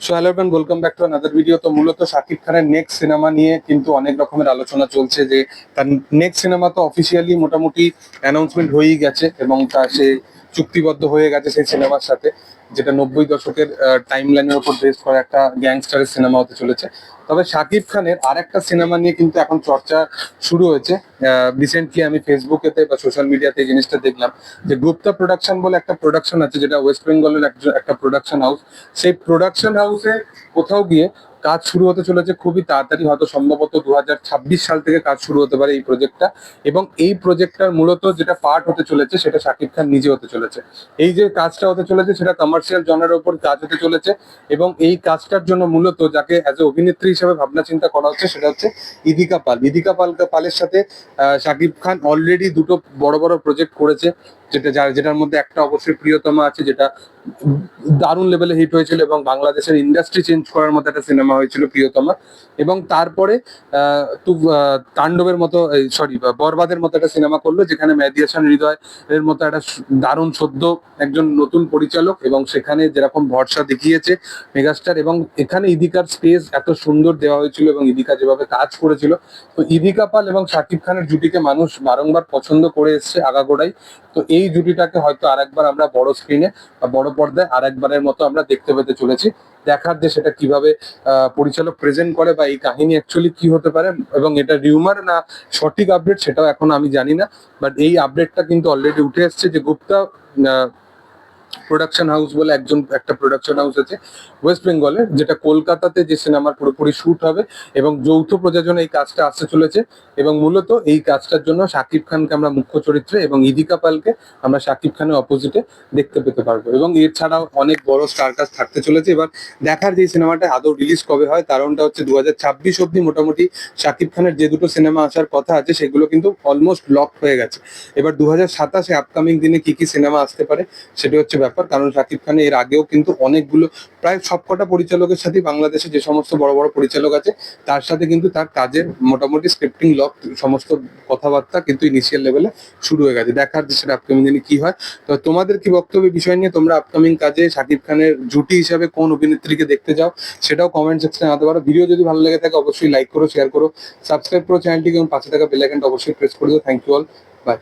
So hello everyone, welcome back to another video. তো মূলত শাকিব খানের নেক্সট সিনেমা নিয়ে কিন্তু অনেক রকমের আলোচনা চলছে যে তার নেক্সট সিনেমা তো অফিসিয়ালি মোটামুটি অ্যানাউন্সমেন্ট হয়েই গেছে এবং তা সে চুক্তিবদ্ধ হয়ে গেছে সেই সিনেমার সাথে, যেটা 90 দশকের টাইম লাইনের উপর বেস করা একটা গ্যাংস্টারের সিনেমা হতে চলেছে। তবে শাকিব খানের আর একটা সিনেমা নিয়ে কিন্তু এখন চর্চা শুরু হয়েছে। রিসেন্টলি আমি ফেসবুকেতে বা সোশ্যাল মিডিয়াতে এই জিনিসটা দেখলাম যে গুপ্তা প্রোডাকশন বলে একটা প্রোডাকশন আছে, যেটা ওয়েস্ট বেঙ্গলের একটা প্রোডাকশন হাউস। সেই প্রোডাকশন হাউসে কোথাও গিয়ে কাজ শুরু হতে চলেছে খুবই তাড়াতাড়ি, হয়তো সম্ভবত 2026 সাল থেকে কাজ শুরু হতে পারে এই প্রজেক্টটা। এবং এই প্রজেক্টটার মূলত যেটা পার্ট হতে চলেছে সেটা শাকিব খান নিজে হতে চলেছে। এই যে কাজটা হতে চলেছে সেটা কমার্শিয়াল জনারের উপর কাজ হতে চলেছে এবং এই কাজটার জন্য মূলত যাকে অ্যাজ এ অভিনেত্রী হিসেবে ভাবনা চিন্তা করা হচ্ছে সেটা হচ্ছে ইদিকা পাল। পালের সাথে শাকিব খান অলরেডি দুটো বড় বড় প্রজেক্ট করেছে, যেটার মধ্যে একটা অবশ্যই প্রিয়তমা আছে, যেটা দারুণ লেভেলে হিট হয়েছিল এবং বাংলাদেশের ইন্ডাস্ট্রি চেঞ্জ করার মতো একটা সিনেমা হয়েছিল প্রিয়তমা। এবং তারপরে তাণ্ডবের মতো, সরি, বরবাদের মতো একটা সিনেমা করলো, যেখানে মেহেদী হাসান হৃদয় এর মতো একটা দারুণ সদ্য একজন নতুন পরিচালক, এবং সেখানে যেরকম ভরসা দেখিয়েছে মেগাস্টার, এবং এখানে ইদিকার স্পেস এত সুন্দর দেওয়া হয়েছিল এবং ইদিকা যেভাবে কাজ করেছিল। তো ইদিকা পাল এবং শাকিব খানের জুটিকে মানুষ বারংবার পছন্দ করে এসছে আগাগোড়াই। তো এই জুটিটাকে হয়তো আরেকবার আমরা বড় স্ক্রিনে বা বড় পর্দায় আরেকবারের মতো আমরা দেখতে পেতে চলেছি। দেখার যে সেটা কিভাবে পরিচালক প্রেজেন্ট করে বা এই কাহিনী অ্যাকচুয়ালি কি হতে পারে, এবং এটা রিউমার না সঠিক আপডেট সেটাও এখন আমি জানি না। বাট এই আপডেটটা কিন্তু অলরেডি উঠে এসছে যে গুপ্তা প্রোডাকশন হাউস বলে একটা প্রোডাকশন হাউস আছে ওয়েস্ট বেঙ্গলের, যেটা কলকাতাতে যে সিনেমার পুরোপুরি শুট হবে এবং যৌথ প্রযোজনে এই কাজটা আসতে চলেছে। এবং মূলত এই কাজটার জন্য শাকিব খানকে আমরা মুখ্য চরিত্রে এবং ইদিকা পালকে আমরা শাকিব খানের অপোজিটে দেখতে পেতে পারবো। এবং এছাড়াও অনেক বড় স্টার কাস্ট থাকতে চলেছে। এবার দেখার যে সিনেমাটা আদৌ রিলিজ কবে হয়, কারণটা হচ্ছে 2026 অব্দি মোটামুটি শাকিব খানের যে দুটো সিনেমা আসার কথা আছে সেগুলো কিন্তু অলমোস্ট লক হয়ে গেছে। এবার 2027-এ আপকামিং দিনে কি কি সিনেমা আসতে পারে সেটা হচ্ছে ব্যাপার, কারণ শাকিব খান এর আগেও কিন্তু অনেকগুলো, প্রায় সবকটা পরিচালকের সাথে, বাংলাদেশে যে সমস্ত বড় বড় পরিচালক আছে তার সাথে কিন্তু তার কাজের মোটামুটি স্ক্রিপ্টিং লক সমস্ত কথাবার্তা কিন্তু ইনিশিয়াল লেভেলে শুরু হয়ে গেছে। দেখার যে সেটা আপকামিং দিনে কি হয়। তো তোমাদের কি বক্তব্য বিষয় নিয়ে? তোমরা আপকামিং কাজে শাকিব খানের জুটি হিসাবে কোন অভিনেত্রীকে দেখতে যাও সেটাও কমেন্ট সেকশনে জানাতে পারো। ভিডিও যদি ভালো লেগে থাকে অবশ্যই লাইক করো, শেয়ার করো, সাবস্ক্রাইব করো চ্যানেলটিকে এবং পাশে থাকা বেল আইকনটা অবশ্যই প্রেস করে দিও। Thank you all, by.